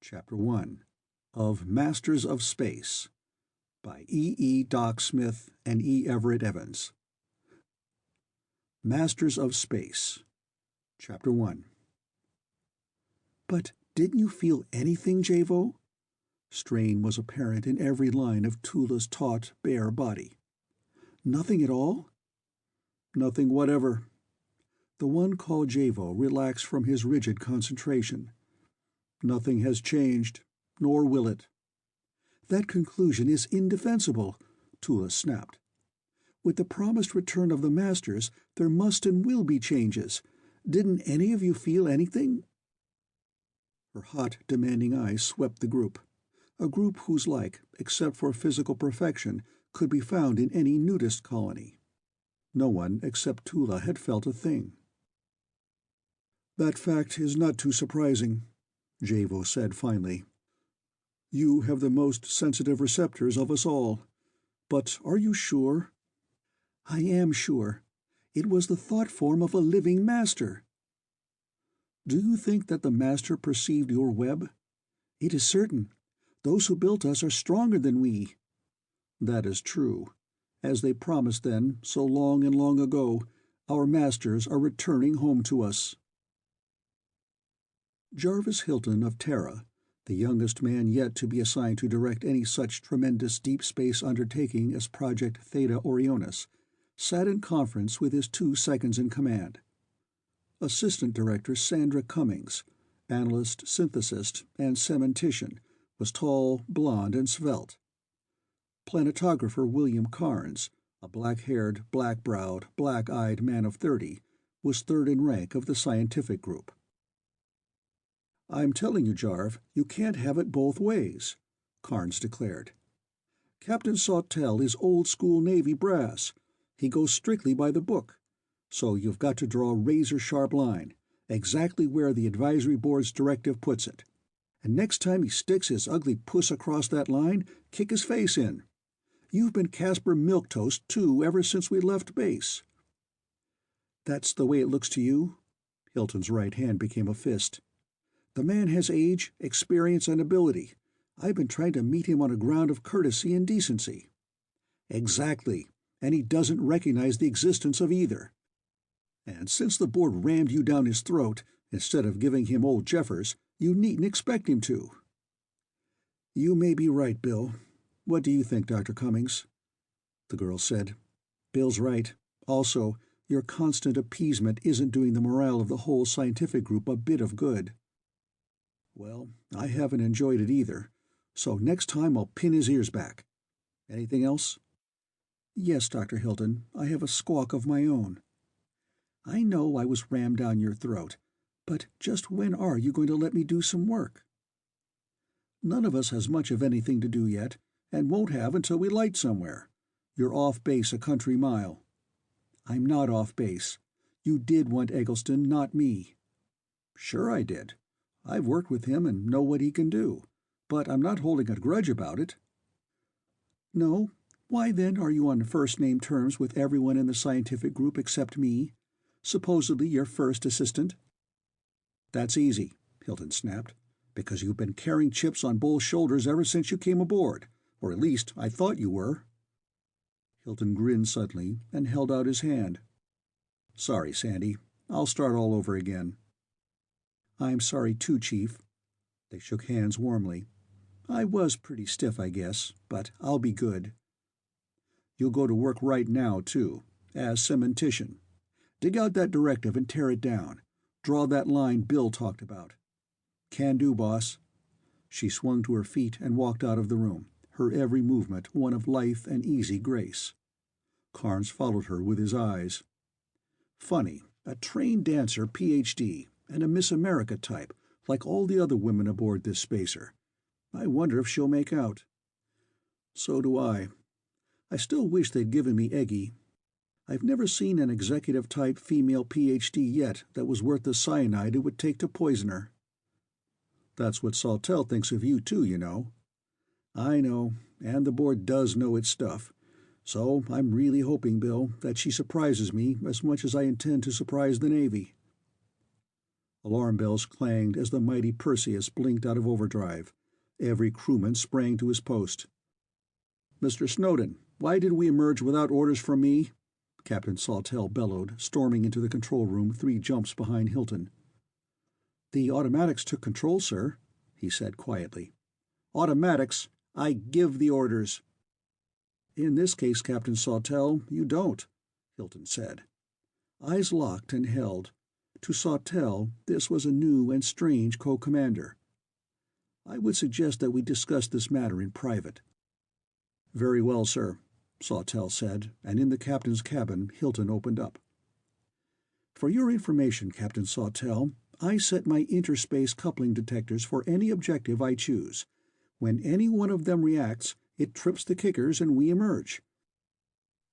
Chapter 1 of Masters of Space by E. Doc Smith and E. Everett Evans. Masters of Space. Chapter 1. But didn't you feel anything, Javo? Strain was apparent in every line of Tula's taut, bare body. Nothing at all? Nothing whatever. The one called Javo relaxed from his rigid concentration. Nothing has changed, nor will it. That conclusion is indefensible, Tula snapped. With the promised return of the Masters, there must and will be changes. Didn't any of you feel anything? Her hot, demanding eyes swept the group, a group whose like, except for physical perfection, could be found in any nudist colony. No one except Tula had felt a thing. That fact is not too surprising, Javo said finally. You have the most sensitive receptors of us all. But are you sure? I am sure. It was the thought form of a living master. Do you think that the master perceived your web? It is certain. Those who built us are stronger than we. That is true. As they promised then, so long and long ago, our masters are returning home to us. Jarvis Hilton of Terra, the youngest man yet to be assigned to direct any such tremendous deep space undertaking as Project Theta Orionis, sat in conference with his two seconds-in-command. Assistant Director Sandra Cummings, analyst, synthesist, and cementician, was tall, blond, and svelte. Planetographer William Carnes, a black-haired, black-browed, black-eyed man of 30, was third in rank of the scientific group. I'm telling you, Jarv, you can't have it both ways, Carnes declared. Captain Sawtelle is old-school Navy brass. He goes strictly by the book. So you've got to draw a razor-sharp line, exactly where the advisory board's directive puts it. And next time he sticks his ugly puss across that line, kick his face in. You've been Casper Milquetoast, too, ever since we left base. That's the way it looks to you? Hilton's right hand became a fist. The man has age, experience, and ability. I've been trying to meet him on a ground of courtesy and decency. Exactly, and he doesn't recognize the existence of either. And since the board rammed you down his throat, instead of giving him old Jeffers, you needn't expect him to. You may be right, Bill. What do you think, Dr. Cummings? The girl said. Bill's right. Also, your constant appeasement isn't doing the morale of the whole scientific group a bit of good. Well, I haven't enjoyed it either, so next time I'll pin his ears back. Anything else? Yes, Dr. Hilton, I have a squawk of my own. I know I was rammed down your throat, but just when are you going to let me do some work? None of us has much of anything to do yet, and won't have until we light somewhere. You're off base a country mile. I'm not off base. You did want Eggleston, not me. Sure I did. I've worked with him and know what he can do, but I'm not holding a grudge about it. No? Why then are you on first-name terms with everyone in the scientific group except me, supposedly your first assistant? That's easy, Hilton snapped, because you've been carrying chips on both shoulders ever since you came aboard, or at least I thought you were. Hilton grinned suddenly and held out his hand. Sorry, Sandy. I'll start all over again. I'm sorry too, Chief. They shook hands warmly. I was pretty stiff, I guess, but I'll be good. You'll go to work right now, too, as cementician. Dig out that directive and tear it down. Draw that line Bill talked about. Can do, boss. She swung to her feet and walked out of the room, her every movement one of lithe and easy grace. Carnes followed her with his eyes. Funny, a trained dancer, Ph.D., and a Miss America type, like all the other women aboard this spacer. I wonder if she'll make out. So do I. I still wish they'd given me Eggie. I've never seen an executive-type female Ph.D. yet that was worth the cyanide it would take to poison her. That's what Sawtelle thinks of you, too, you know. I know, and the board does know its stuff. So I'm really hoping, Bill, that she surprises me as much as I intend to surprise the Navy. Alarm bells clanged as the mighty Perseus blinked out of overdrive. Every crewman sprang to his post. "Mr. Snowden, why did we emerge without orders from me?" Captain Sawtelle bellowed, storming into the control room 3 jumps behind Hilton. "The automatics took control, sir," he said quietly. "Automatics? I give the orders." "In this case, Captain Sawtelle, you don't," Hilton said. Eyes locked and held. To Sawtelle, this was a new and strange co-commander. "I would suggest that we discuss this matter in private." "Very well, sir," Sawtelle said, and in the captain's cabin Hilton opened up. "For your information, Captain Sawtelle, I set my interspace coupling detectors for any objective I choose. When any one of them reacts, it trips the kickers and we emerge.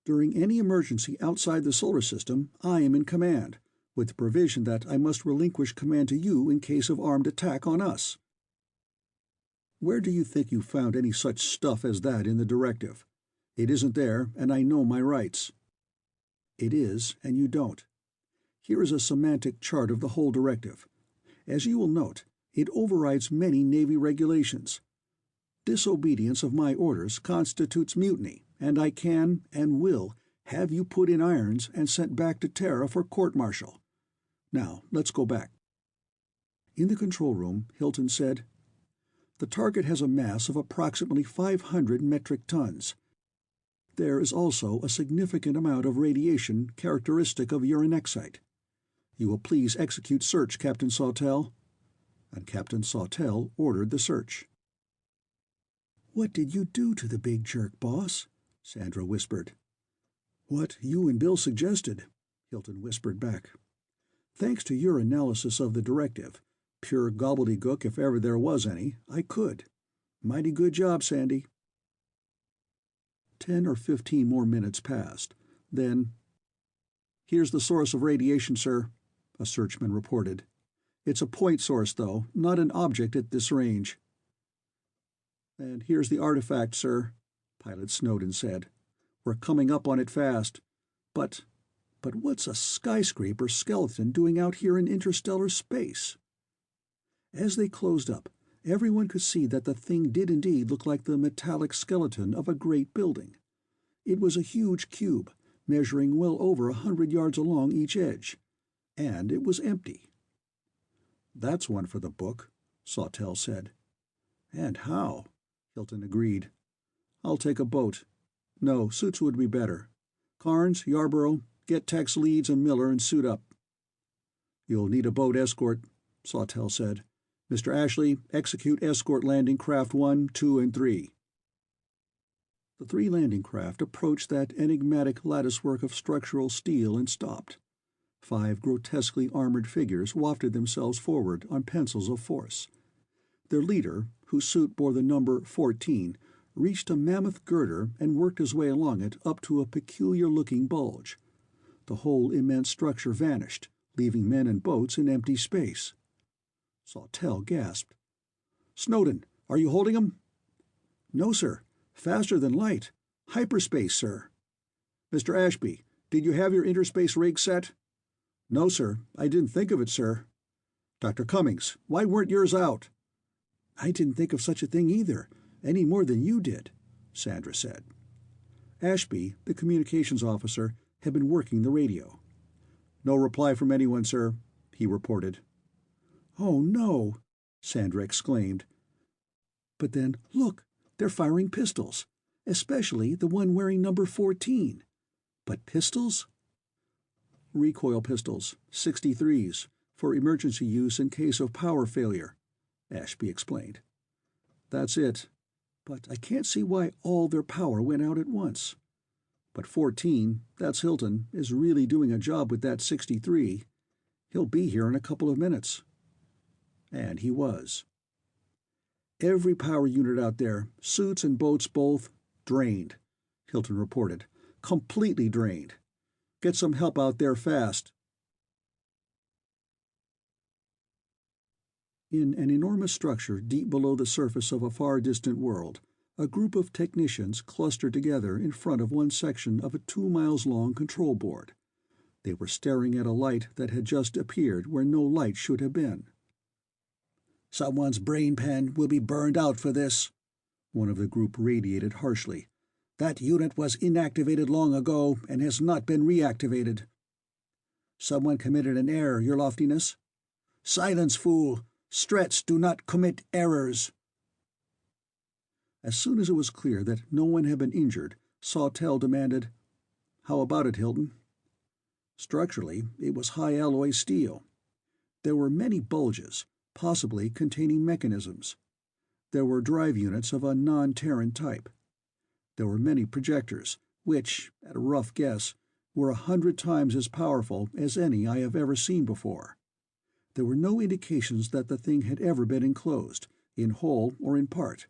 During any emergency outside the solar system, I am in command, with the provision that I must relinquish command to you in case of armed attack on us." "Where do you think you found any such stuff as that in the directive? It isn't there, and I know my rights." "It is, and you don't. Here is a semantic chart of the whole directive. As you will note, it overrides many Navy regulations. Disobedience of my orders constitutes mutiny, and I can, and will, have you put in irons and sent back to Terra for court-martial. Now, let's go back." In the control room, Hilton said, "The target has a mass of approximately 500 metric tons. There is also a significant amount of radiation characteristic of uranexite. You will please execute search, Captain Sawtelle." And Captain Sawtelle ordered the search. "What did you do to the big jerk, boss?" Sandra whispered. "What you and Bill suggested," Hilton whispered back. "Thanks to your analysis of the directive, pure gobbledygook if ever there was any, I could. Mighty good job, Sandy." 10 or 15 more minutes passed. Then, "Here's the source of radiation, sir," a searchman reported. "It's a point source, though, not an object at this range." "And here's the artifact, sir," Pilot Snowden said. "We're coming up on it fast. But what's a skyscraper skeleton doing out here in interstellar space?" As they closed up, everyone could see that the thing did indeed look like the metallic skeleton of a great building. It was a huge cube, measuring well over 100 yards along each edge. And it was empty. "That's one for the book," Sawtelle said. "And how?" Hilton agreed. "I'll take a boat. No, suits would be better. Carnes, Yarborough, get Tex Leeds and Miller and suit up." "You'll need a boat escort," Sawtelle said. "Mr. Ashley, execute escort landing craft 1, 2, and 3. The 3 landing craft approached that enigmatic latticework of structural steel and stopped. 5 grotesquely armored figures wafted themselves forward on pencils of force. Their leader, whose suit bore the number 14, reached a mammoth girder and worked his way along it up to a peculiar-looking bulge. The whole immense structure vanished, leaving men and boats in empty space. Sawtelle gasped. "Snowden, are you holding 'em?" "No, sir. Faster than light. Hyperspace, sir." "Mr. Ashby, did you have your interspace rig set?" "No, sir. I didn't think of it, sir." "Dr. Cummings, why weren't yours out?" "I didn't think of such a thing either, any more than you did," Sandra said. Ashby, the communications officer, had been working the radio. "No reply from anyone, sir," he reported. "Oh, no!" Sandra exclaimed. "But then, look, they're firing pistols, especially the one wearing number 14. But pistols?" "Recoil pistols, 63s, for emergency use in case of power failure," Ashby explained. "That's it. But I can't see why all their power went out at once. But 14, that's Hilton, is really doing a job with that 63. He'll be here in a couple of minutes." And he was. "Every power unit out there, suits and boats both, drained," Hilton reported. "Completely drained. Get some help out there fast." In an enormous structure deep below the surface of a far-distant world, a group of technicians clustered together in front of one section of a 2 miles-long control board. They were staring at a light that had just appeared where no light should have been. "Someone's brain pan will be burned out for this," one of the group radiated harshly. "That unit was inactivated long ago and has not been reactivated." "Someone committed an error, Your Loftiness." "Silence, fool! Strets do not commit errors." As soon as it was clear that no one had been injured, Sawtelle demanded, "How about it, Hilton?" Structurally, it was high-alloy steel. There were many bulges, possibly containing mechanisms. There were drive units of a non-Terran type. There were many projectors, which, at a rough guess, were 100 times as powerful as any I have ever seen before. There were no indications that the thing had ever been enclosed, in whole or in part.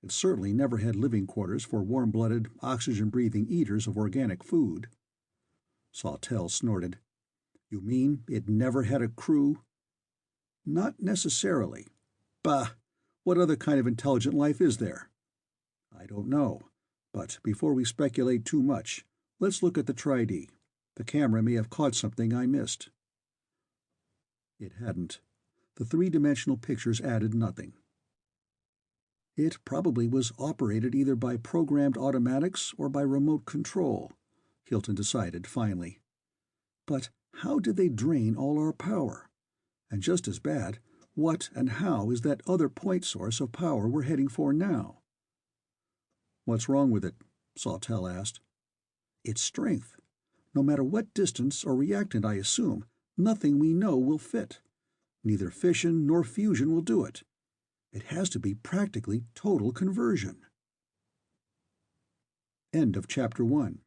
It certainly never had living quarters for warm-blooded, oxygen-breathing eaters of organic food. Sawtelle snorted. "You mean it never had a crew?" "Not necessarily. Bah! What other kind of intelligent life is there?" "I don't know. But before we speculate too much, let's look at the Tri-D. The camera may have caught something I missed." It hadn't. The three-dimensional pictures added nothing. "It probably was operated either by programmed automatics or by remote control," Hilton decided finally. "But how did they drain all our power? And just as bad, what and how is that other point source of power we're heading for now?" "What's wrong with it?" Sawtelle asked. "Its strength. No matter what distance or reactant I assume, nothing we know will fit. Neither fission nor fusion will do it. It has to be practically total conversion." End of Chapter 1.